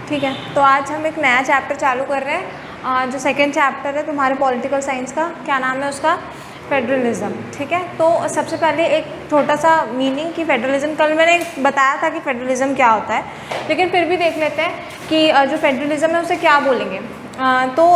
ठीक है, तो आज हम एक नया चैप्टर चालू कर रहे हैं, जो सेकंड चैप्टर है तुम्हारे पॉलिटिकल साइंस का। क्या नाम है उसका? फेडरलिज्म। ठीक है, तो सबसे पहले एक छोटा सा मीनिंग कि फेडरलिज्म, कल मैंने बताया था कि फेडरलिज्म क्या होता है, लेकिन फिर भी देख लेते हैं कि जो फेडरलिज्म है उसे क्या बोलेंगे। तो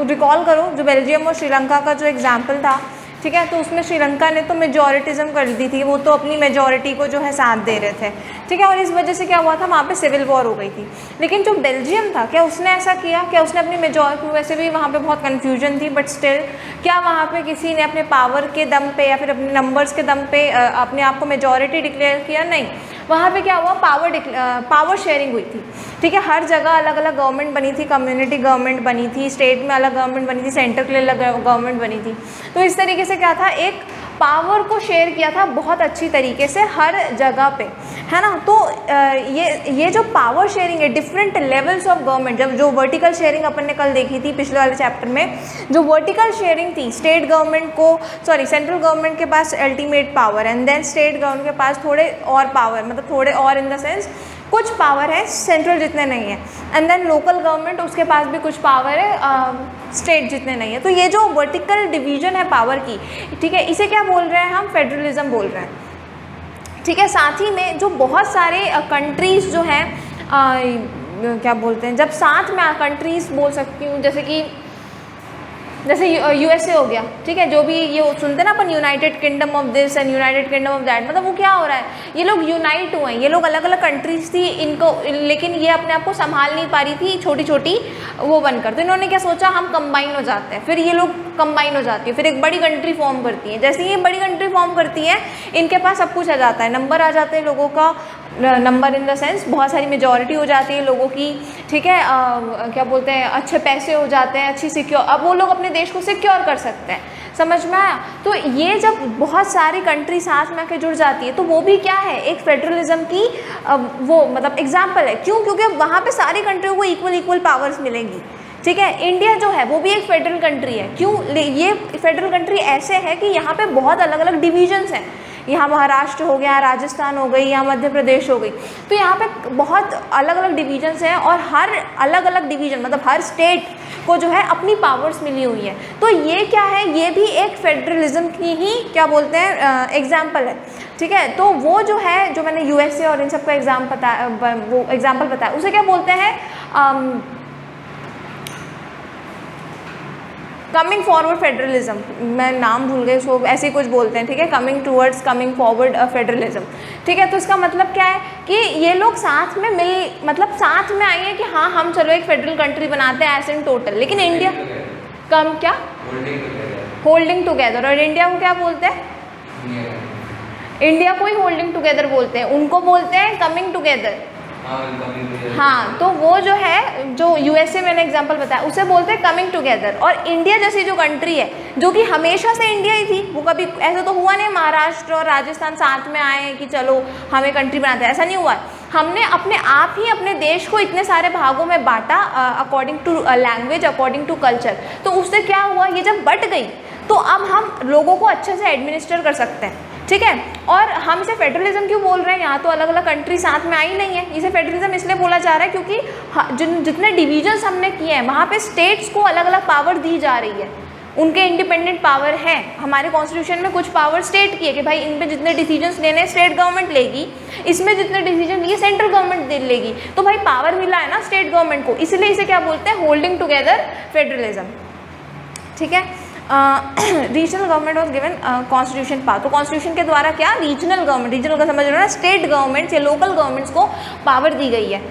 रिकॉल करो जो बेल्जियम और श्रीलंका का जो एग्जाम्पल था, ठीक है, तो उसमें श्रीलंका ने तो मेजॉरिटिज्म कर दी थी, वो तो अपनी मेजॉरिटी को जो है साथ दे रहे थे, ठीक है, और इस वजह से क्या हुआ था, वहाँ पे सिविल वॉर हो गई थी। लेकिन जो बेल्जियम था, क्या उसने ऐसा किया? क्या उसने अपनी मेजॉरिटी, वैसे भी वहाँ पे बहुत कन्फ्यूजन थी, बट स्टिल क्या वहाँ पे किसी ने अपने पावर के दम पे या फिर अपने नंबर्स के दम पे अपने आप को मेजॉरिटी डिक्लेयर किया? नहीं, वहाँ पे क्या हुआ, पावर शेयरिंग हुई थी। ठीक है, हर जगह अलग अलग गवर्नमेंट बनी थी, कम्युनिटी गवर्नमेंट बनी थी, स्टेट में अलग गवर्नमेंट बनी थी, सेंटर के लिए अलग गवर्नमेंट बनी थी। तो इस तरीके से क्या था, एक पावर को शेयर किया था बहुत अच्छी तरीके से हर जगह पे, है ना। तो ये जो पावर शेयरिंग है, डिफरेंट लेवल्स ऑफ गवर्नमेंट, जब जो वर्टिकल शेयरिंग अपन ने कल देखी थी पिछले वाले चैप्टर में, जो वर्टिकल शेयरिंग थी, स्टेट गवर्नमेंट को, सेंट्रल गवर्नमेंट के पास ultimate power, and then state government के पास थोड़े और पावर, मतलब थोड़े और इन द सेंस कुछ पावर है, सेंट्रल जितने नहीं है, एंड देन लोकल गवर्नमेंट उसके पास भी कुछ पावर है, स्टेट जितने नहीं है। तो ये जो वर्टिकल डिवीजन है पावर की, ठीक है, इसे क्या बोल रहे हैं हम? फेडरलिज्म बोल रहे हैं। ठीक है, साथ ही में जो बहुत सारे कंट्रीज़ जो हैं, क्या बोलते हैं, जब साथ में कंट्रीज़ बोल सकती हूँ, जैसे यूएसए हो गया, ठीक है, जो भी ये सुनते हैं ना अपन, United Kingdom of this and United Kingdom of that, मतलब वो क्या हो रहा है, ये लोग यूनाइट हुए हैं, ये लोग अलग अलग कंट्रीज थी इनको, लेकिन ये अपने आप को संभाल नहीं पा रही थी, छोटी छोटी वो बनकर, तो इन्होंने क्या सोचा, हम कंबाइन हो जाते हैं, फिर ये लोग कंबाइन हो जाती है, फिर एक बड़ी कंट्री फॉर्म करती है। जैसे ये बड़ी कंट्री फॉर्म करती है, इनके पास सब कुछ आ जाता है, नंबर आ जाते हैं लोगों का, नंबर इन द सेंस बहुत सारी मेजॉरिटी हो जाती है लोगों की, ठीक है, क्या बोलते हैं, अच्छे पैसे हो जाते हैं, अच्छी सिक्योर, अब वो लोग अपने देश को सिक्योर कर सकते हैं। समझ में आया? तो ये जब बहुत सारी कंट्री साथ में आके जुड़ जाती है, तो वो भी क्या है, एक फेडरलिज्म की वो मतलब एग्जाम्पल है। क्यों? क्योंकि वहाँ पे सारी कंट्रियों को इक्वल पावर्स मिलेंगी। ठीक है, इंडिया जो है वो भी एक फेडरल कंट्री है। क्यों? ये फेडरल कंट्री ऐसे है कि यहाँ पे बहुत अलग अलग डिविजन्स हैं, यहाँ महाराष्ट्र हो गया, राजस्थान हो गई, यहाँ मध्य प्रदेश हो गई, तो यहाँ पे बहुत अलग अलग डिविजन्स हैं, और हर अलग अलग डिवीजन मतलब हर स्टेट को जो है अपनी पावर्स मिली हुई है। तो ये क्या है, ये भी एक फेडरलिज्म की ही क्या बोलते हैं एग्जाम्पल है। ठीक है, तो वो जो है, जो मैंने यूएसए और इन सब का वो एग्जाम्पल बताया, उसे क्या बोलते हैं, कमिंग फॉरवर्ड फेडरलिज्म। मैं नाम भूल गई उसको, ऐसे ही कुछ बोलते हैं, ठीक है, कमिंग फॉरवर्ड फेडरलिज्म। ठीक है, तो इसका मतलब क्या है कि ये लोग साथ में मतलब साथ में आए हैं कि हाँ हम चलो एक फेडरल कंट्री बनाते हैं एज इन टोटल। लेकिन इंडिया क्या होल्डिंग टुगेदर, और इंडिया को क्या बोलते हैं? इंडिया को ही होल्डिंग टुगेदर बोलते हैं, उनको बोलते हैं कमिंग टुगेदर। हाँ, तो वो जो है, जो यूएसए मैंने एग्जांपल बताया, उसे बोलते हैं कमिंग टुगेदर। और इंडिया जैसी जो कंट्री है, जो कि हमेशा से इंडिया ही थी, वो कभी ऐसा तो हुआ नहीं महाराष्ट्र और राजस्थान साथ में आए कि चलो हमें कंट्री बनाते हैं, ऐसा नहीं हुआ। हमने अपने आप ही अपने देश को इतने सारे भागों में बांटा, according to language, according to culture. तो उससे क्या हुआ, ये जब बट गई तो अब हम लोगों को अच्छे से एडमिनिस्टर कर सकते हैं। ठीक है, और हम इसे फेडरलिज्म क्यों बोल रहे हैं, यहाँ तो अलग अलग कंट्री साथ में आई नहीं है, इसे फेडरलिज्म इसलिए बोला जा रहा है क्योंकि जितने डिवीजन्स हमने किए हैं, वहाँ पे स्टेट्स को अलग अलग पावर दी जा रही है, उनके इंडिपेंडेंट पावर है। हमारे कॉन्स्टिट्यूशन में कुछ पावर स्टेट की है कि भाई इन पे जितने डिसीजंस लेने स्टेट गवर्नमेंट लेगी, इसमें जितने डिसीजन ये सेंट्रल गवर्नमेंट लेगी, तो भाई पावर मिला है ना स्टेट गवर्नमेंट को, इसलिए इसे क्या बोलते हैं, होल्डिंग टुगेदर फेडरलिज्म। ठीक है, regional government was given constitution power. तो कॉन्स्टिट्यूशन के द्वारा क्या, रीजनल का समझ रहे हो ना, स्टेट गवर्नमेंट्स या लोकल गवर्नमेंट्स को पावर दी गई है।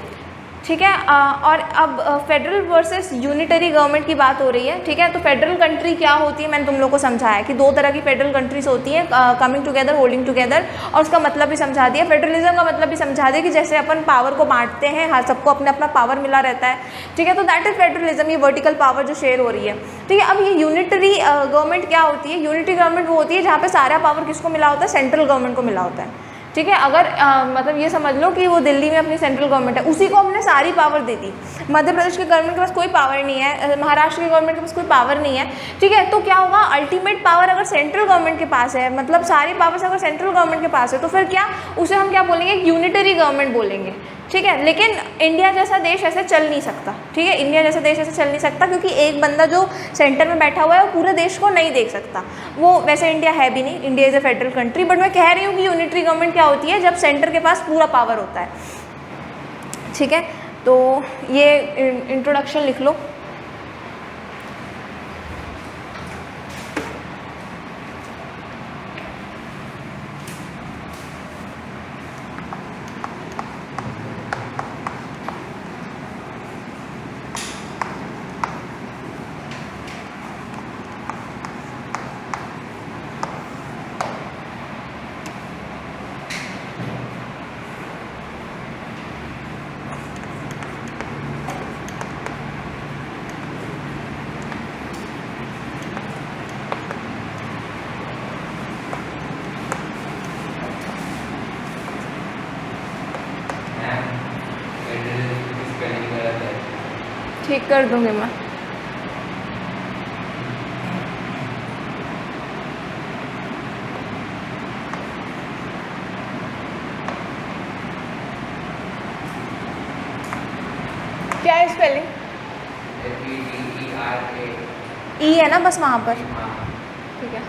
ठीक है, और अब फेडरल वर्सेस यूनिटरी गवर्नमेंट की बात हो रही है। ठीक है, तो फेडरल कंट्री क्या होती है, मैंने तुम लोग को समझाया कि दो तरह की फेडरल कंट्रीज होती हैं, कमिंग टुगेदर, होल्डिंग टुगेदर, और उसका मतलब भी समझा दिया, फेडरलिज्म का मतलब भी समझा दिया कि जैसे अपन पावर को बांटते हैं, हर सबको अपना अपना पावर मिला रहता है। ठीक है, तो दैट इज फेडरलिज्म, ये वर्टिकल पावर जो शेयर हो रही है। ठीक है, अब ये यूनिटरी गवर्नमेंट क्या होती है, यूनिटरी गवर्नमेंट वो होती है जहाँ पे सारा पावर किसको मिला होता है, सेंट्रल गवर्नमेंट को मिला होता है। ठीक है, अगर मतलब ये समझ लो कि वो दिल्ली में अपनी सेंट्रल गवर्नमेंट है, उसी को हमने सारी पावर दे दी। मध्य प्रदेश के गवर्नमेंट के पास कोई पावर नहीं है, महाराष्ट्र के गवर्नमेंट के पास कोई पावर नहीं है। ठीक है, तो क्या होगा, अल्टीमेट पावर अगर सेंट्रल गवर्नमेंट के पास है, मतलब सारी पावर्स अगर सेंट्रल गवर्नमेंट के पास है, तो फिर क्या, उसे हम क्या बोलेंगे, यूनिटरी गवर्नमेंट बोलेंगे। ठीक है, लेकिन इंडिया जैसा देश ऐसे चल नहीं सकता, ठीक है, इंडिया जैसा देश ऐसे चल नहीं सकता, क्योंकि एक बंदा जो सेंटर में बैठा हुआ है वो पूरे देश को नहीं देख सकता। वो वैसे इंडिया है भी नहीं, India is a federal country, but मैं कह रही हूँ कि यूनिटरी गवर्नमेंट क्या होती है, जब सेंटर के पास पूरा पावर होता है। ठीक है, तो ये इंट्रोडक्शन लिख लो। ठीक कर दूंगी मैं। क्या है स्पेलिंग? ई है ना बस वहाँ पर, ठीक है।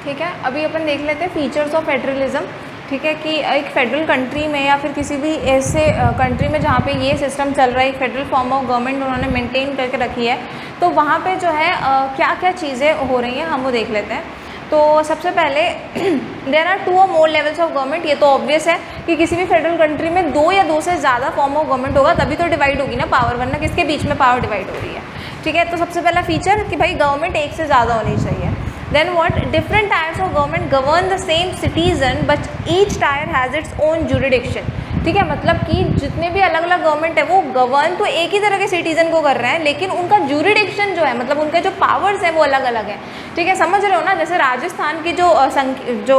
ठीक है, अभी अपन देख लेते हैं फीचर्स ऑफ फेडरलिज्म। ठीक है, कि एक फेडरल कंट्री में या फिर किसी भी ऐसे कंट्री में जहाँ पे ये सिस्टम चल रहा है, एक फेडरल फॉर्म ऑफ गवर्नमेंट उन्होंने मेंटेन करके रखी है, तो वहाँ पे जो है क्या क्या चीज़ें हो रही हैं हम वो देख लेते हैं। तो सबसे पहले देयर आर 2 और मोर लेवल्स ऑफ गवर्नमेंट। ये तो ऑब्वियस है कि किसी भी फेडरल कंट्री में 2 या 2 से ज़्यादा फॉर्म ऑफ गवर्नमेंट होगा तभी तो डिवाइड होगी ना पावर, वरना किसके बीच में पावर डिवाइड हो रही है। ठीक है, तो सबसे पहला फीचर कि भाई गवर्नमेंट एक से ज़्यादा होनी चाहिए। Then what, different tiers of government govern the same citizen but each tier has its own jurisdiction. ठीक है, मतलब कि जितने भी अलग अलग गवर्नमेंट है वो गवर्न तो एक ही तरह के सिटीजन को कर रहे हैं, लेकिन उनका जुरिडिक्शन जो है, मतलब उनके जो पावर्स हैं वो अलग अलग हैं। ठीक है, समझ रहे हो ना। जैसे राजस्थान की जो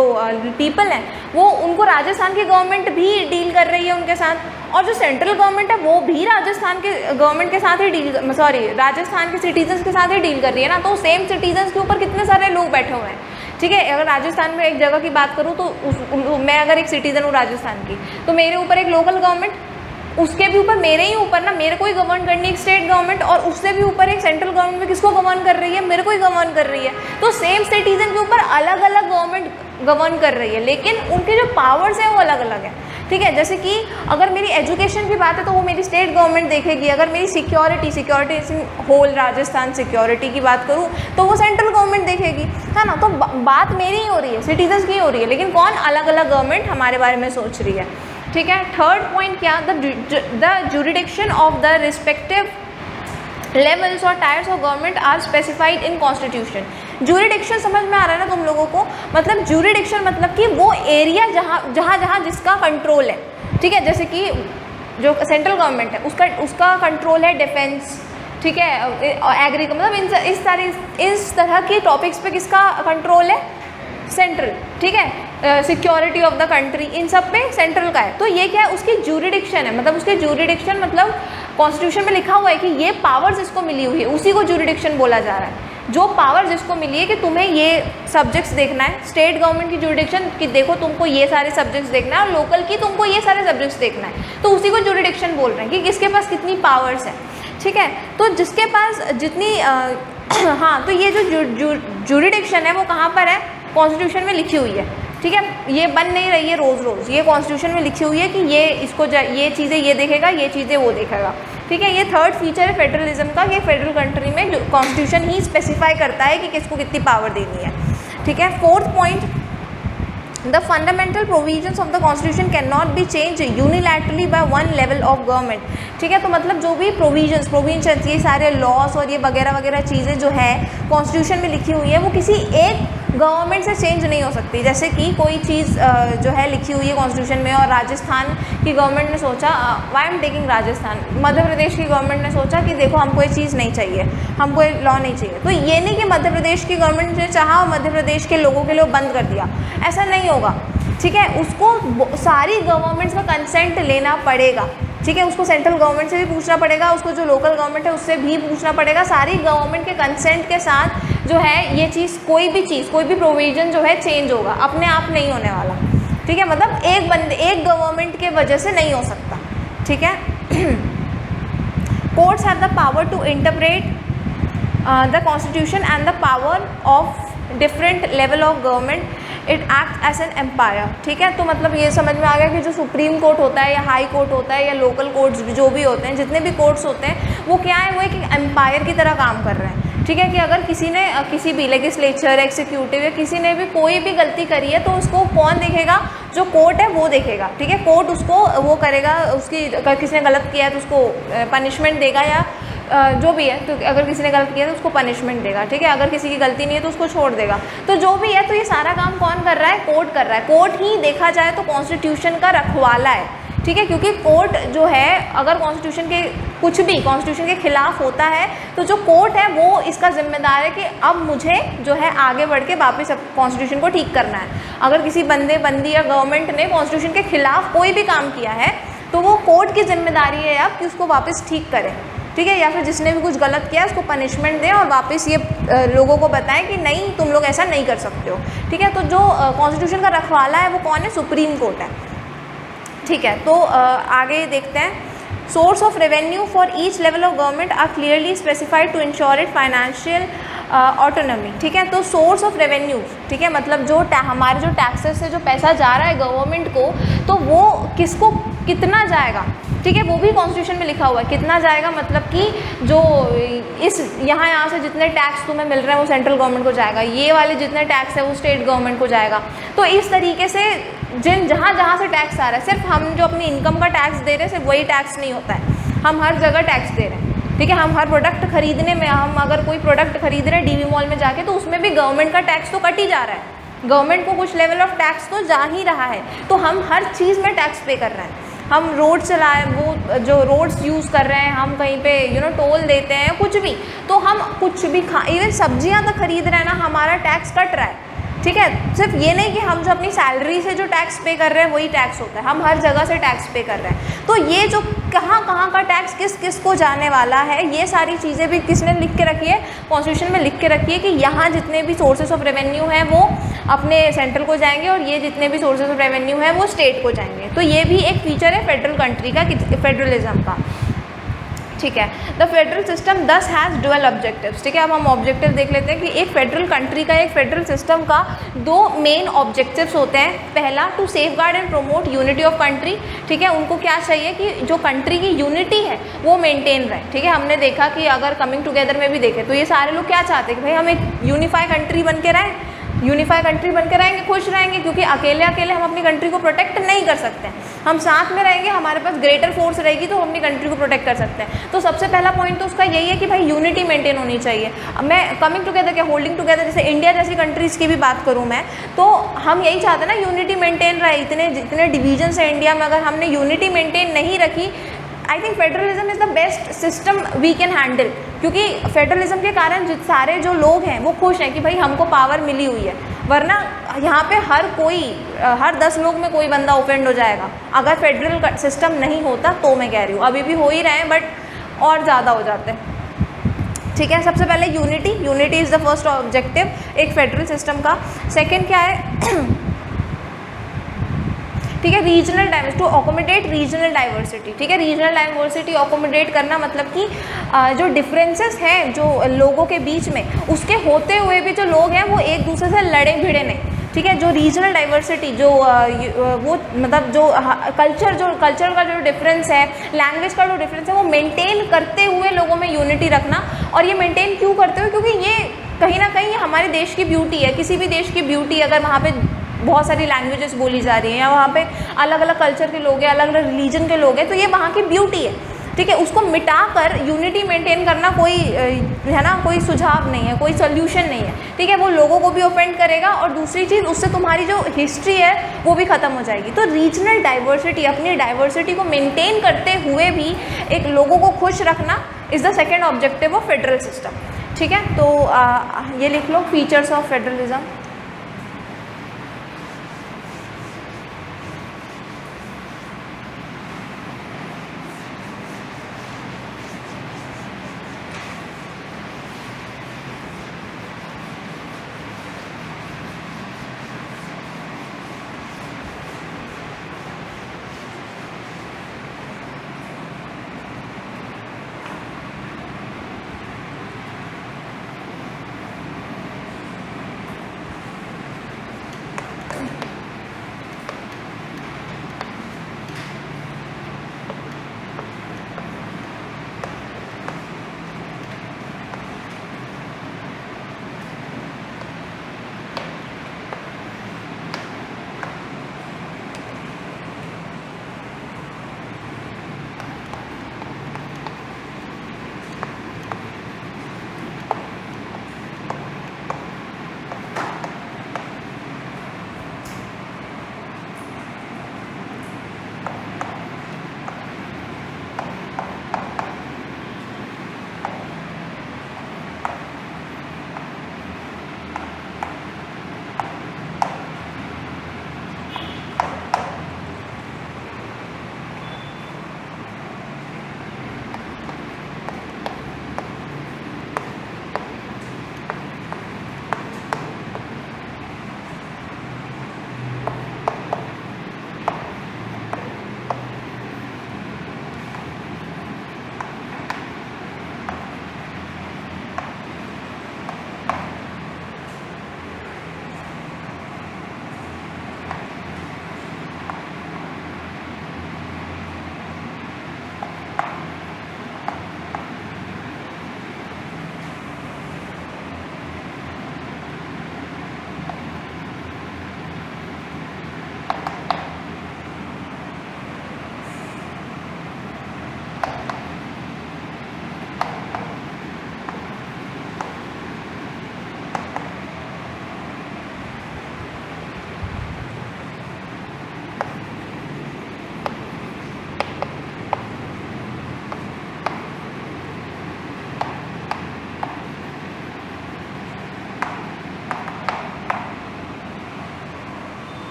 पीपल हैं वो, उनको राजस्थान की गवर्नमेंट भी डील कर रही है उनके साथ, और जो सेंट्रल गवर्नमेंट है वो भी राजस्थान के गवर्नमेंट के साथ ही राजस्थान के सिटीजन्स के साथ ही डील कर रही है ना। तो सेम सिटीजन्स के ऊपर कितने सारे लोग बैठे हुए हैं। ठीक है, अगर राजस्थान में एक जगह की बात करूँ तो मैं अगर एक सिटीज़न हूँ राजस्थान की, तो मेरे ऊपर एक लोकल गवर्नमेंट, उसके भी ऊपर मेरे ही ऊपर ना मेरे को ही गवर्न करनी एक स्टेट गवर्नमेंट, और उससे भी ऊपर एक सेंट्रल गवर्नमेंट में किसको गवर्न कर रही है, मेरे को ही गवर्न कर रही है। तो सेम सिटीजन के ऊपर अलग अलग गवर्नमेंट गवर्न कर रही है, लेकिन उनके जो पावर्स हैं वो अलग अलग हैं। ठीक है, जैसे कि अगर मेरी एजुकेशन की बात है तो वो मेरी स्टेट गवर्नमेंट देखेगी, अगर मेरी सिक्योरिटी होल राजस्थान सिक्योरिटी की बात करूँ तो वो सेंट्रल गवर्नमेंट देखेगी, है ना। तो बात मेरी ही हो रही है, सिटीजन्स की हो रही है, लेकिन कौन, अलग अलग गवर्नमेंट हमारे बारे में सोच रही है। ठीक है, थर्ड पॉइंट क्या, the jurisdiction of the respective levels और tiers of government are specified in constitution. Jurisdiction समझ में आ रहा है ना तुम लोगों को, मतलब जुरिडिक्शन मतलब कि वो एरिया जहाँ जिसका कंट्रोल है। ठीक है, जैसे कि जो सेंट्रल गवर्नमेंट है उसका कंट्रोल है डिफेंस, ठीक है, एग्री, मतलब इस तरह के टॉपिक्स पे किसका कंट्रोल है, सेंट्रल। ठीक है, सिक्योरिटी ऑफ द कंट्री, इन सब पे सेंट्रल का है। तो ये क्या है, उसकी जुरिडिक्शन है, मतलब उसके जुरिडिक्शन मतलब कॉन्स्टिट्यूशन में लिखा हुआ है कि ये पावर्स इसको मिली हुई है, उसी को जुरिडिक्शन बोला जा रहा है। जो पावर जिसको मिली है कि तुम्हें ये सब्जेक्ट्स देखना है, स्टेट गवर्नमेंट की जुरिडिक्शन कि देखो तुमको ये सारे सब्जेक्ट्स देखना है, और लोकल की तुमको ये सारे सब्जेक्ट्स देखना है, तो उसी को जुरिडिक्शन बोल रहे हैं कि किसके पास कितनी पावर्स है। ठीक है, तो जिसके पास जितनी हाँ, तो ये जो जुरिडिक्शन है वो कहाँ पर है, कॉन्स्टिट्यूशन में लिखी हुई है। ठीक है, ये बन नहीं रही है रोज़ रोज़, ये कॉन्स्टिट्यूशन में लिखी हुई है कि ये चीज़ें ये देखेगा, ये चीज़ें वो देखेगा। ठीक है, ये थर्ड फीचर है फेडरलिज्म का, कि फेडरल कंट्री में जो कॉन्स्टिट्यूशन ही स्पेसिफाई करता है कि किसको कितनी पावर देनी है। ठीक है, fourth point, the fundamental provisions of the constitution can not be change unilaterally by one level of government. ठीक है, तो मतलब जो भी प्रोविजंस ये सारे लॉस और ये वगैरह चीज़ें जो है कॉन्स्टिट्यूशन में लिखी हुई है वो किसी एक गवर्नमेंट से चेंज नहीं हो सकती। जैसे कि कोई चीज़ जो है लिखी हुई है कॉन्स्टिट्यूशन में, और राजस्थान की गवर्नमेंट ने सोचा, Y am taking Rajasthan, Madhya Pradesh की गवर्नमेंट ने सोचा कि देखो हमको ये चीज़ नहीं चाहिए, हमको ये लॉ नहीं चाहिए, तो ये नहीं कि मध्य प्रदेश की गवर्नमेंट ने चाहा और मध्य प्रदेश के लोगों के लिए बंद कर दिया, ऐसा नहीं होगा। ठीक है, उसको सारी गवर्नमेंट्स का कंसेंट लेना पड़ेगा। ठीक है, उसको सेंट्रल गवर्नमेंट से भी पूछना पड़ेगा, उसको जो लोकल गवर्नमेंट है उससे भी पूछना पड़ेगा, सारी गवर्नमेंट के कंसेंट के साथ जो है ये चीज़, कोई भी प्रोविजन जो है चेंज होगा, अपने आप नहीं होने वाला। ठीक है, मतलब एक गवर्नमेंट के वजह से नहीं हो सकता। ठीक है, courts have the power to interpret the constitution and the power of different level of government, it act as an umpire. ठीक है, तो मतलब ये समझ में आ गया कि जो सुप्रीम कोर्ट होता है या हाई कोर्ट होता है या लोकल कोर्ट्स जो भी होते हैं, जितने भी कोर्ट्स होते हैं वो क्या है, वो एक एम्पायर की तरह काम कर रहे हैं। ठीक है, कि अगर किसी ने किसी भी लेजिस्लेचर, एग्जीक्यूटिव या किसी ने भी कोई भी गलती करी है तो उसको कौन देखेगा, जो कोर्ट है वो देखेगा। ठीक है, कोर्ट उसको वो करेगा, उसकी अगर किसी ने गलत किया है तो उसको पनिशमेंट देगा, या जो भी है, तो अगर किसी ने गलत किया तो उसको पनिशमेंट देगा। ठीक है, अगर किसी की गलती नहीं है तो उसको छोड़ देगा। तो जो भी है, तो ये सारा काम कौन कर रहा है, कोर्ट कर रहा है। कोर्ट ही देखा जाए तो कॉन्स्टिट्यूशन का रखवाला है। ठीक है, क्योंकि कोर्ट जो है अगर कॉन्स्टिट्यूशन के कुछ भी कॉन्स्टिट्यूशन के खिलाफ होता है तो जो कोर्ट है वो इसका जिम्मेदार है कि अब मुझे जो है आगे बढ़ के वापस कॉन्स्टिट्यूशन को ठीक करना है। अगर किसी बंदी या गवर्नमेंट ने कॉन्स्टिट्यूशन के खिलाफ कोई भी काम किया है तो वो कोर्ट की जिम्मेदारी है अब कि उसको वापस ठीक करें। ठीक है, या फिर जिसने भी कुछ गलत किया उसको पनिशमेंट दें और वापस ये लोगों को बताएं कि नहीं, तुम लोग ऐसा नहीं कर सकते हो। ठीक है, तो जो कॉन्स्टिट्यूशन का रखवाला है वो कौन है, सुप्रीम कोर्ट है। ठीक है, तो आगे देखते हैं। Source of revenue for each level of government are clearly specified to ensure it financial autonomy, ठीक है। तो सोर्स ऑफ रेवेन्यू, ठीक है, मतलब जो हमारे जो टैक्सेस से जो पैसा जा रहा है गवर्नमेंट को, तो वो किसको कितना जाएगा, ठीक है, वो भी कॉन्स्टिट्यूशन में लिखा हुआ है कितना जाएगा। मतलब कि जो इस यहाँ से जितने टैक्स तुम्हें मिल रहे हैं वो सेंट्रल गवर्नमेंट को जाएगा, ये वाले जितने टैक्स है वो स्टेट गवर्नमेंट को जाएगा। तो इस तरीके से जहाँ से टैक्स आ रहा है, सिर्फ हम जो अपनी इनकम का टैक्स दे रहे हैं सिर्फ वही टैक्स नहीं होता है, हम हर जगह टैक्स दे रहे हैं, ठीक है। हम हर प्रोडक्ट खरीदने में, हम अगर कोई प्रोडक्ट खरीद रहे हैं डीवी मॉल में जाके, तो उसमें भी गवर्नमेंट का टैक्स तो कट ही जा रहा है, गवर्नमेंट को कुछ लेवल ऑफ टैक्स तो जा ही रहा है। तो हम हर चीज़ में टैक्स पे कर रहे हैं। हम रोड चलाए, वो जो रोड्स यूज़ कर रहे हैं, हम कहीं पे टोल देते हैं, कुछ भी, तो हम कुछ भी इवन सब्जियां तक खरीद रहे हैं ना, हमारा टैक्स कट रहा है, ठीक है। सिर्फ ये नहीं कि हम जो अपनी सैलरी से जो टैक्स पे कर रहे हैं वही टैक्स होता है, हम हर जगह से टैक्स पे कर रहे हैं। तो ये जो कहाँ का टैक्स किस किस को जाने वाला है, ये सारी चीज़ें भी किसने लिख के रखी है, कॉन्स्टिट्यूशन में लिख के रखी है कि यहाँ जितने भी सोर्सेज ऑफ रेवेन्यू हैं वो अपने सेंट्रल को जाएंगे और ये जितने भी सोर्सेज ऑफ रेवेन्यू हैं वो स्टेट को जाएंगे। तो ये भी एक फीचर है फेडरल कंट्री का, फेडरलिज्म का, ठीक है। द फेडरल सिस्टम दस हैज़ डुअल ऑब्जेक्टिव्स, ठीक है। अब हम ऑब्जेक्टिव देख लेते हैं कि एक फेडरल कंट्री का, एक फेडरल सिस्टम का दो मेन ऑब्जेक्टिव्स होते हैं। पहला, to safeguard and promote unity of country, ठीक है। उनको क्या चाहिए कि जो कंट्री की यूनिटी है वो मेंटेन रहे, ठीक है। हमने देखा कि अगर कमिंग टुगेदर में भी देखें तो ये सारे लोग क्या चाहते हैं कि भाई हम एक यूनिफाई कंट्री बन के रहें, यूनिफाई कंट्री बन के रहेंगे, खुश रहेंगे, क्योंकि अकेले हम अपनी कंट्री को प्रोटेक्ट नहीं कर सकते हैं। हम साथ में रहेंगे, हमारे पास ग्रेटर फोर्स रहेगी तो हम अपनी कंट्री को प्रोटेक्ट कर सकते हैं। तो सबसे पहला पॉइंट तो उसका यही है कि भाई यूनिटी मेंटेन होनी चाहिए। अब मैं कमिंग टुगेदर क्या, होल्डिंग टुगेदर, जैसे इंडिया जैसी कंट्रीज़ की भी बात करूँ मैं, तो हम यही चाहते हैं ना यूनिटी मेंटेन रहे। इतने डिवीजन्स है इंडिया में, अगर हमने यूनिटी मेंटेन नहीं रखी, I think federalism is the best system we can handle, क्योंकि फेडरलिज्म के कारण सारे जो लोग हैं वो खुश हैं कि भाई हमको पावर मिली हुई है। वरना यहाँ पे हर 10 लोग में कोई बंदा ऑफेंड हो जाएगा अगर फेडरल सिस्टम नहीं होता। तो मैं कह रही हूँ अभी भी हो ही रहे हैं, बट और ज़्यादा हो जाते हैं, ठीक है। सबसे पहले unity is the first objective एक फेडरल सिस्टम का। सेकेंड क्या है, ठीक है, regional diversity, to accommodate regional diversity, ठीक है। रीजनल डाइवर्सिटी अकोमोडेट करना मतलब कि जो डिफरेंसेस हैं जो लोगों के बीच में, उसके होते हुए भी जो लोग हैं वो एक दूसरे से लड़े भिड़े नहीं, ठीक है। जो रीजनल डाइवर्सिटी, जो वो मतलब जो कल्चर का जो डिफरेंस है, लैंग्वेज का जो डिफरेंस है, वो मेंटेन करते हुए लोगों में यूनिटी रखना। और ये मेंटेन क्यों करते हुए, क्योंकि ये कहीं ना कहीं हमारे देश की ब्यूटी है। किसी भी देश की ब्यूटी, अगर वहाँ पे बहुत सारी लैंग्वेजेस बोली जा रही हैं या वहाँ पे अलग अलग कल्चर के लोग हैं, अलग अलग रिलीजन के लोग हैं, तो ये वहाँ की ब्यूटी है, ठीक है। उसको मिटाकर यूनिटी मेंटेन करना कोई है ना, कोई सुझाव नहीं है, कोई सोल्यूशन नहीं है, ठीक है। वो लोगों को भी ऑफेंड करेगा और दूसरी चीज़, उससे तुम्हारी जो हिस्ट्री है वो भी ख़त्म हो जाएगी। तो रीजनल डाइवर्सिटी, अपनी डाइवर्सिटी को मेंटेन करते हुए भी एक लोगों को खुश रखना is the second objective of federal system, ठीक है। तो ये लिख लो, फीचर्स ऑफ फेडरलिज्म।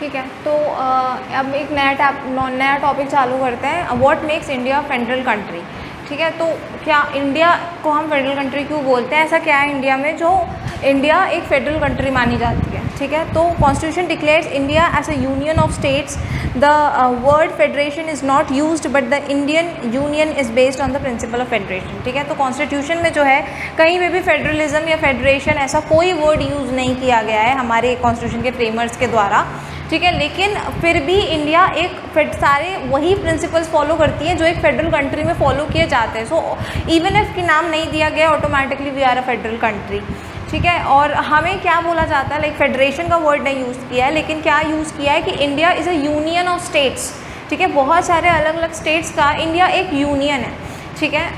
ठीक है, तो अब एक नया टॉपिक चालू करते हैं, what makes India federal country. ठीक है, तो क्या इंडिया को हम फेडरल कंट्री क्यों बोलते हैं, ऐसा क्या है इंडिया में जो इंडिया एक फेडरल कंट्री मानी जाती है। ठीक है, तो constitution declares India as a union of states, the word federation is not used but the Indian union is based on the principle of federation. ठीक है, तो कॉन्स्टिट्यूशन में जो है कहीं पे भी फेडरलिज्म या फेडरेशन ऐसा कोई वर्ड यूज़ नहीं किया गया है हमारे कॉन्स्टिट्यूशन के फ्रेमर्स के द्वारा। ठीक है, लेकिन फिर भी इंडिया एक सारे वही प्रिंसिपल्स फॉलो करती है जो एक फेडरल कंट्री में फॉलो किए जाते हैं। सो इवन इफ की नाम नहीं दिया गया, automatically we are a federal country. ठीक है, और हमें क्या बोला जाता है, लाइक फेडरेशन का वर्ड नहीं यूज़ किया है, लेकिन क्या यूज़ किया है कि India is a union of states. ठीक है, बहुत सारे अलग अलग स्टेट्स का इंडिया एक यूनियन है। ठीक है,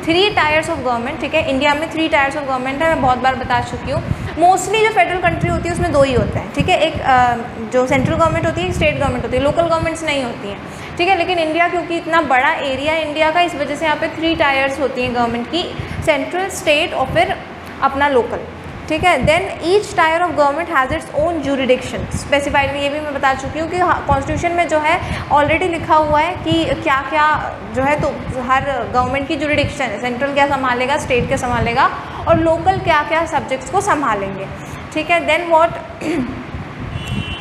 3 टायर्स ऑफ गवर्नमेंट। ठीक है, इंडिया में 3 टायर्स ऑफ गवर्नमेंट है, मैं बहुत बार बता चुकी हूँ। मोस्टली जो फेडरल कंट्री होती है उसमें 2 ही होते हैं। ठीक है, एक जो सेंट्रल गवर्नमेंट होती है, एक स्टेट गवर्नमेंट होती है, लोकल गवर्नमेंट्स नहीं होती हैं। ठीक है, लेकिन इंडिया क्योंकि इतना बड़ा एरिया है इंडिया का, इस वजह से यहाँ पे 3 टायर्स होती हैं गवर्नमेंट की, सेंट्रल, स्टेट और फिर अपना लोकल। ठीक है, then each tier of government has its own jurisdiction specified. ये भी मैं बता चुकी हूँ कि कॉन्स्टिट्यूशन में जो है ऑलरेडी लिखा हुआ है कि क्या क्या जो है, तो हर गवर्नमेंट की जुरिडिक्शन है, सेंट्रल क्या संभालेगा, स्टेट क्या संभालेगा और लोकल क्या क्या सब्जेक्ट्स को संभालेंगे। ठीक है, देन व्हाट,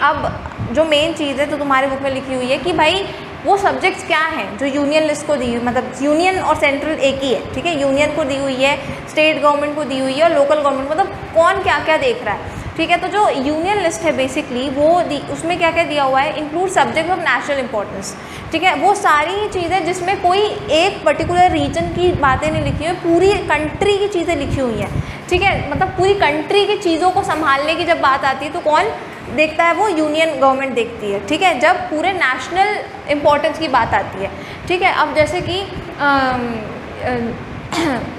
अब जो मेन चीज़ है तो तुम्हारे बुक में लिखी हुई है कि भाई वो सब्जेक्ट्स क्या हैं जो यूनियन लिस्ट को दी हुई, मतलब यूनियन और सेंट्रल एक ही है। ठीक है, यूनियन को दी हुई है, स्टेट गवर्नमेंट को दी हुई है और लोकल गवर्नमेंट, मतलब कौन क्या क्या देख रहा है। ठीक है, तो जो यूनियन लिस्ट है बेसिकली वो उसमें क्या क्या दिया हुआ है, include subject of national importance. ठीक है, वो सारी चीज़ें जिसमें कोई एक पर्टिकुलर रीजन की बातें नहीं लिखी हुई, पूरी कंट्री की चीज़ें लिखी हुई हैं। ठीक है, मतलब पूरी कंट्री की चीज़ों को संभालने की जब बात आती है तो कौन देखता है, वो यूनियन गवर्नमेंट देखती है। ठीक है, जब पूरे नेशनल इम्पोर्टेंस की बात आती है। ठीक है, अब जैसे कि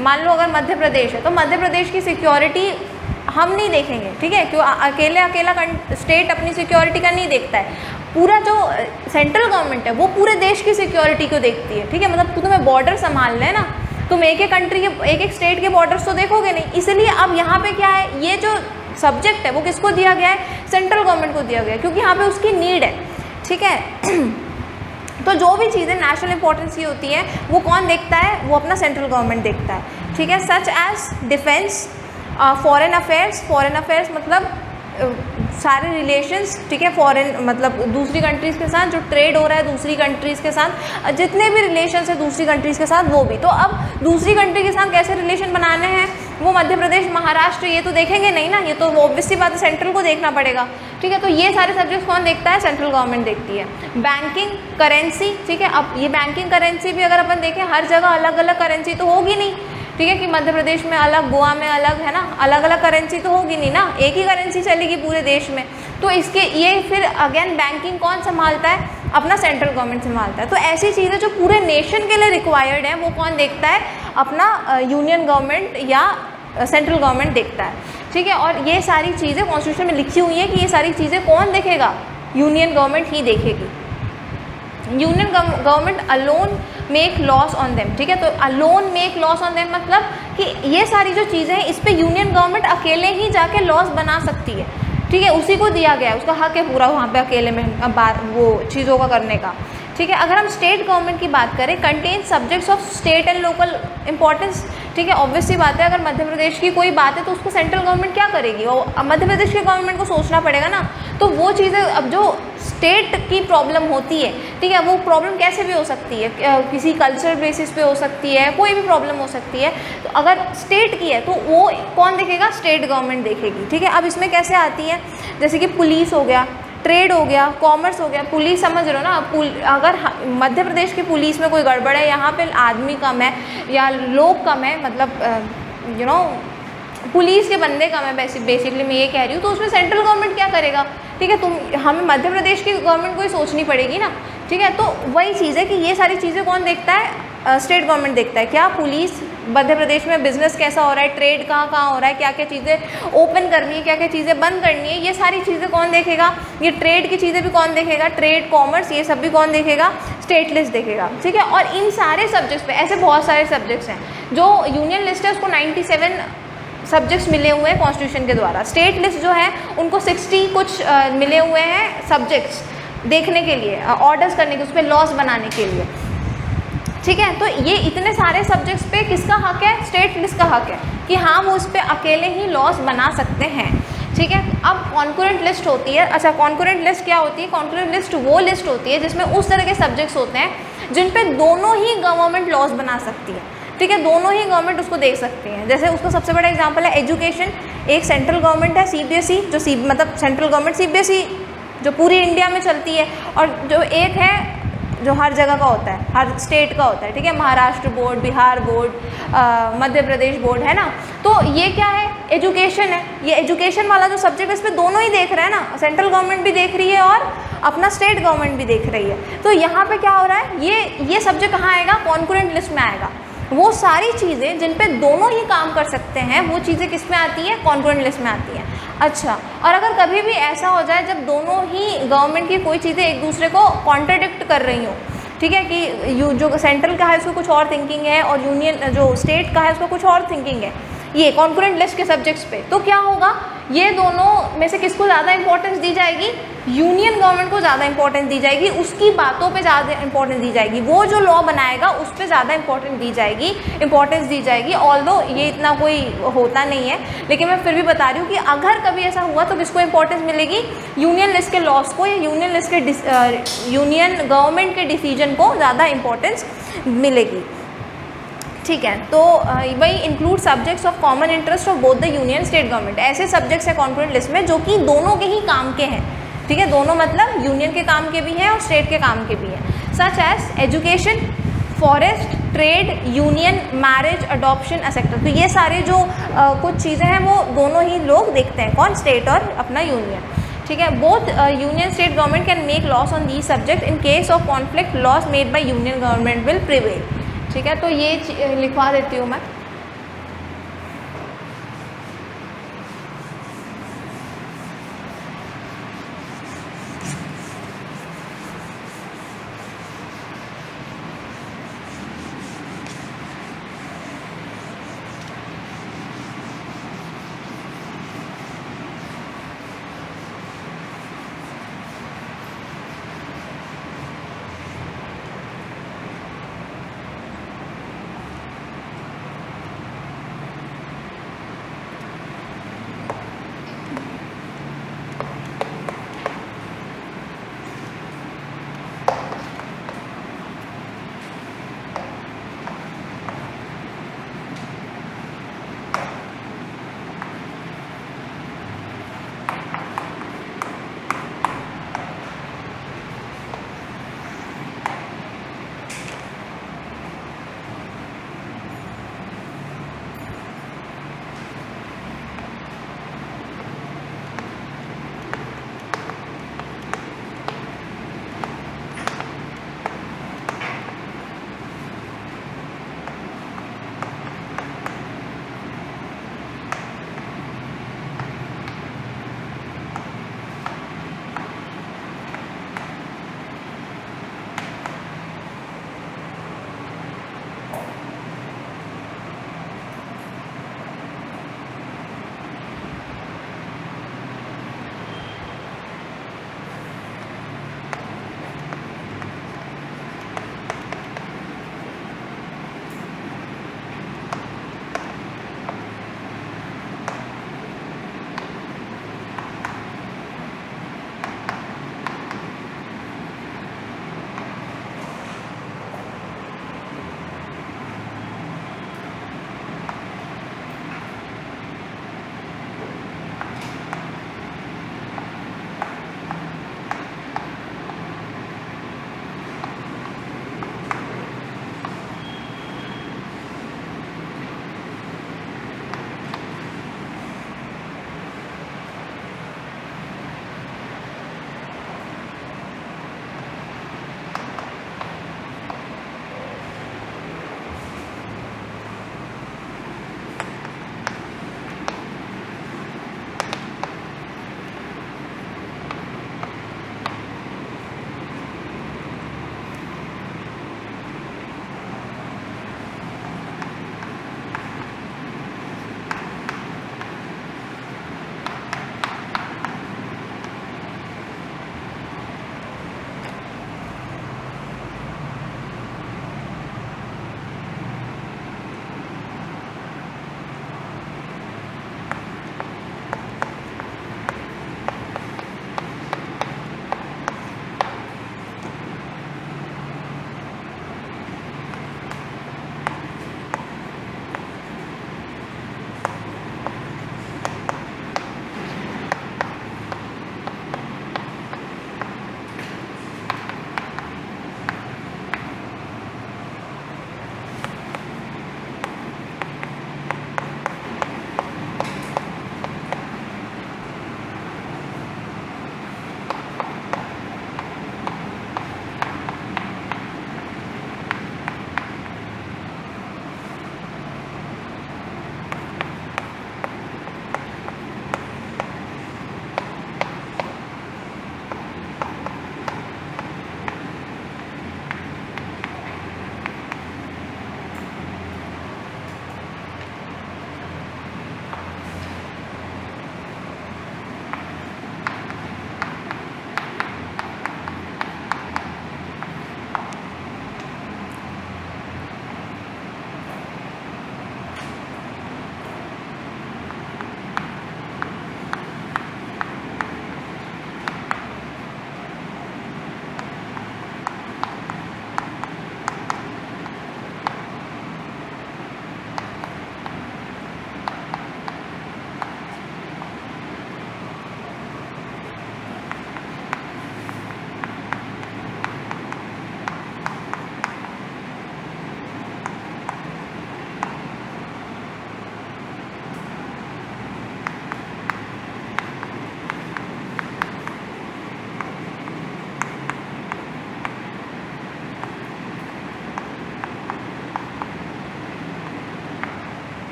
मान लो अगर मध्य प्रदेश है तो मध्य प्रदेश की सिक्योरिटी हम नहीं देखेंगे। ठीक है, क्यों, अकेला स्टेट अपनी सिक्योरिटी का नहीं देखता है, पूरा जो सेंट्रल गवर्नमेंट है वो पूरे देश की सिक्योरिटी को देखती है। ठीक है, मतलब तुम्हें बॉर्डर संभालना है ना, तुम एक एक कंट्री के एक स्टेट के बॉर्डर्स तो देखोगे नहीं। इसलिए अब यहाँ पे क्या है, ये जो सब्जेक्ट है वो किसको दिया गया है, सेंट्रल गवर्नमेंट को दिया गया है, क्योंकि यहाँ पे उसकी नीड है। ठीक है, तो जो भी चीज़ें नेशनल इंपॉर्टेंस की होती है वो कौन देखता है, वो अपना सेंट्रल गवर्नमेंट देखता है। ठीक है, such as defence, foreign affairs मतलब सारे रिलेशंस। ठीक है, फॉरेन मतलब दूसरी कंट्रीज़ के साथ जो ट्रेड हो रहा है, दूसरी कंट्रीज़ के साथ जितने भी रिलेशंस है दूसरी कंट्रीज़ के साथ, वो भी। तो अब दूसरी कंट्री के साथ कैसे रिलेशन बनाने हैं, वो मध्य प्रदेश, महाराष्ट्र ये तो देखेंगे नहीं ना, ये तो ऑब्वियसली बात है, सेंट्रल को देखना पड़ेगा। ठीक है, तो ये सारे सब्जेक्ट्स कौन देखता है, सेंट्रल गवर्नमेंट देखती है। Banking, currency. ठीक है, अब ये बैंकिंग करेंसी भी अगर अपन देखें, हर जगह अलग अलग करेंसी तो होगी नहीं। ठीक है, कि मध्य प्रदेश में अलग, गोवा में अलग, है ना, अलग अलग करेंसी तो होगी नहीं ना, एक ही करेंसी चलेगी पूरे देश में। तो इसके ये फिर अगेन बैंकिंग कौन संभालता है, अपना सेंट्रल गवर्नमेंट संभालता है। तो ऐसी चीज़ें जो पूरे नेशन के लिए रिक्वायर्ड है वो कौन देखता है, अपना यूनियन गवर्नमेंट या सेंट्रल गवर्नमेंट देखता है। ठीक है, और ये सारी चीज़ें कॉन्स्टिट्यूशन में लिखी हुई हैं कि ये सारी चीज़ें कौन देखेगा, यूनियन गवर्नमेंट ही देखेगी। Union government alone make loss on them. ठीक है, तो alone make loss on them मतलब कि ये सारी जो चीज़ें हैं इस पे यूनियन गवर्नमेंट अकेले ही जाके लॉस बना सकती है। ठीक है, उसी को दिया गया है, उसका हक है पूरा वहाँ पे अकेले में वो चीज़ों का करने का। ठीक है, अगर हम स्टेट गवर्नमेंट की बात करें, contain subjects of state and local importance. ठीक है, ऑब्वियसली बात है, अगर मध्य प्रदेश की कोई बात है तो उसको सेंट्रल गवर्नमेंट क्या करेगी, और मध्य प्रदेश के गवर्नमेंट को सोचना पड़ेगा ना। तो वो चीज़ें अब जो स्टेट की प्रॉब्लम होती है, ठीक है, वो प्रॉब्लम कैसे भी हो सकती है, किसी कल्चरल बेसिस पे हो सकती है, कोई भी प्रॉब्लम हो सकती है। तो अगर स्टेट की है तो वो कौन देखेगा, स्टेट गवर्नमेंट देखेगी। ठीक है, अब इसमें कैसे आती है, जैसे कि पुलिस हो गया, ट्रेड हो गया, कॉमर्स हो गया। पुलिस समझ रहे हो ना, अगर मध्य प्रदेश की पुलिस में कोई गड़बड़ है, यहाँ पे आदमी कम है या लोग कम है, मतलब यू नो पुलिस के बंदे कम है, बेसिकली मैं ये कह रही हूँ, तो उसमें सेंट्रल गवर्नमेंट क्या करेगा। ठीक है, हमें मध्य प्रदेश की गवर्नमेंट को ही सोचनी पड़ेगी ना। ठीक है, तो वही चीज़ है कि ये सारी चीज़ें कौन देखता है, स्टेट गवर्नमेंट देखता है। क्या पुलिस मध्य प्रदेश में बिजनेस कैसा हो रहा है, ट्रेड कहाँ कहाँ हो रहा है, क्या क्या चीज़ें ओपन करनी है, क्या क्या चीज़ें बंद करनी है, ये सारी चीज़ें कौन देखेगा। ये ट्रेड की चीज़ें भी कौन देखेगा, ट्रेड, कॉमर्स, ये सब भी कौन देखेगा, स्टेट लिस्ट देखेगा। ठीक है, और इन सारे सब्जेक्ट्स पे ऐसे बहुत सारे सब्जेक्ट्स हैं। जो यूनियन लिस्ट है उसको 97 सब्जेक्ट्स मिले हुए हैं कॉन्स्टिट्यूशन के द्वारा। स्टेट लिस्ट जो है उनको 60 कुछ मिले हुए हैं सब्जेक्ट्स देखने के लिए, ऑर्डर्स करने के, उस पर लॉज बनाने के लिए, ठीक है। तो ये इतने सारे सब्जेक्ट्स पे किसका हक है? स्टेट लिस्ट का हक है कि हाँ वो उस पर अकेले ही लॉज बना सकते हैं, ठीक है। अब कॉन्करेंट लिस्ट होती है। अच्छा, कॉन्करेंट लिस्ट क्या होती है? कॉन्करेंट लिस्ट वो लिस्ट होती है जिसमें उस तरह के सब्जेक्ट्स होते हैं जिन पे दोनों ही गवर्नमेंट लॉज बना सकती है, ठीक है, दोनों ही गवर्नमेंट उसको देख सकती हैं। जैसे उसका सबसे बड़ा एग्जांपल है एजुकेशन। एक सेंट्रल गवर्नमेंट है CBSE, जो मतलब सेंट्रल गवर्नमेंट CBSE जो पूरी इंडिया में चलती है, और जो एक है जो हर जगह का होता है, हर स्टेट का होता है, ठीक है, Maharashtra board, Bihar board, Madhya Pradesh board, है ना। तो ये क्या है? एजुकेशन है। ये एजुकेशन वाला जो सब्जेक्ट है इस पर दोनों ही देख रहे हैं ना, सेंट्रल गवर्नमेंट भी देख रही है और अपना स्टेट गवर्नमेंट भी देख रही है। तो यहाँ पे क्या हो रहा है? ये सब्जेक्ट कहाँ आएगा? कॉन्करेंट लिस्ट में आएगा। वो सारी चीज़ें जिन पे दोनों ही काम कर सकते हैं वो चीज़ें किस में आती हैं? कॉन्करेंट लिस्ट में आती हैं। अच्छा, और अगर कभी भी ऐसा हो जाए जब दोनों ही गवर्नमेंट की कोई चीज़ें एक दूसरे को कॉन्ट्राडिक्ट कर रही हो, ठीक है, कि जो सेंट्रल का है उसको कुछ और थिंकिंग है और यूनियन जो स्टेट का है उसको कुछ और थिंकिंग है, ये कॉन्करेंट लिस्ट के सब्जेक्ट्स पे, तो क्या होगा? ये दोनों में से किसको ज़्यादा इंपॉर्टेंस दी जाएगी? यूनियन गवर्नमेंट को ज़्यादा इंपॉर्टेंस दी जाएगी, उसकी बातों पे ज़्यादा इंपॉर्टेंस दी जाएगी, वो जो लॉ बनाएगा उस पर ज़्यादा इंपॉर्टेंस दी जाएगी। ऑल्दो ये इतना कोई होता नहीं है, लेकिन मैं फिर भी बता रही हूँ कि अगर कभी ऐसा हुआ तो किसको इंपॉर्टेंस मिलेगी? यूनियन लिस्ट के लॉस को या यूनियन लिस्ट के यूनियन गवर्नमेंट के डिसीजन को ज़्यादा इंपॉर्टेंस मिलेगी, ठीक है। तो वही include subjects of common interest of both the union state government. ऐसे सब्जेक्ट्स हैं कॉन्करेंट लिस्ट में जो कि दोनों के ही काम के हैं, ठीक है, दोनों मतलब यूनियन के काम के भी हैं और स्टेट के काम के भी हैं। Such as education, forest, trade, union, marriage, adoption, etcetera. तो ये सारे जो कुछ चीज़ें हैं वो दोनों ही लोग देखते हैं, कौन? स्टेट और अपना यूनियन, ठीक है। Both union state government can make loss on these subject. In case of conflict loss made by union government will prevail, ठीक है। तो ये लिखवा देती हूँ मैं।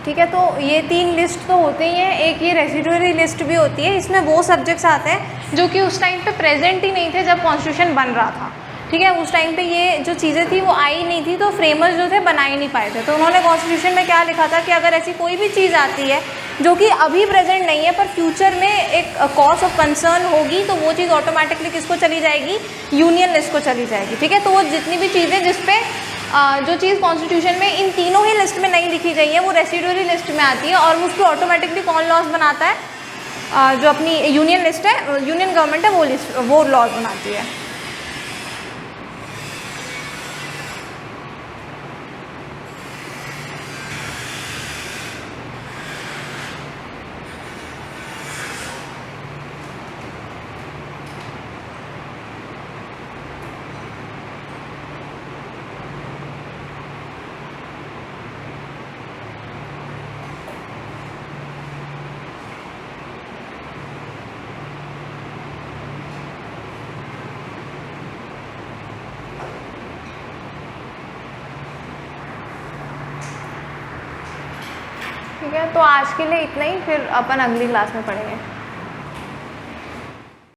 ठीक है। तो ये 3 लिस्ट तो होते ही हैं, एक ये रेसिडुअरी लिस्ट भी होती है, इसमें वो सब्जेक्ट्स आते हैं जो कि उस टाइम पे प्रेजेंट ही नहीं थे जब कॉन्स्टिट्यूशन बन रहा था, ठीक है। उस टाइम पे ये जो चीज़ें थी वो आई नहीं थी, तो फ्रेमर्स जो थे बना ही नहीं पाए थे। तो उन्होंने कॉन्स्टिट्यूशन में क्या लिखा था कि अगर ऐसी कोई भी चीज़ आती है जो कि अभी प्रेजेंट नहीं है पर फ्यूचर में एक कॉज ऑफ कंसर्न होगी, तो वो चीज़ ऑटोमेटिकली किसको चली जाएगी, यूनियन लिस्ट को चली जाएगी, ठीक है। तो वो जितनी भी चीज़ें जिसपे जो चीज़ कॉन्स्टिट्यूशन में इन तीनों ही लिस्ट में नहीं लिखी गई है वो रेसिडुअरी लिस्ट में आती है, और उसको ऑटोमेटिकली कौन लॉज बनाता है, जो अपनी यूनियन लिस्ट है, यूनियन गवर्नमेंट है, वो लॉज बनाती है। ठीक है, तो आज के लिए इतना ही, फिर अपन अगली क्लास में पढ़ेंगे।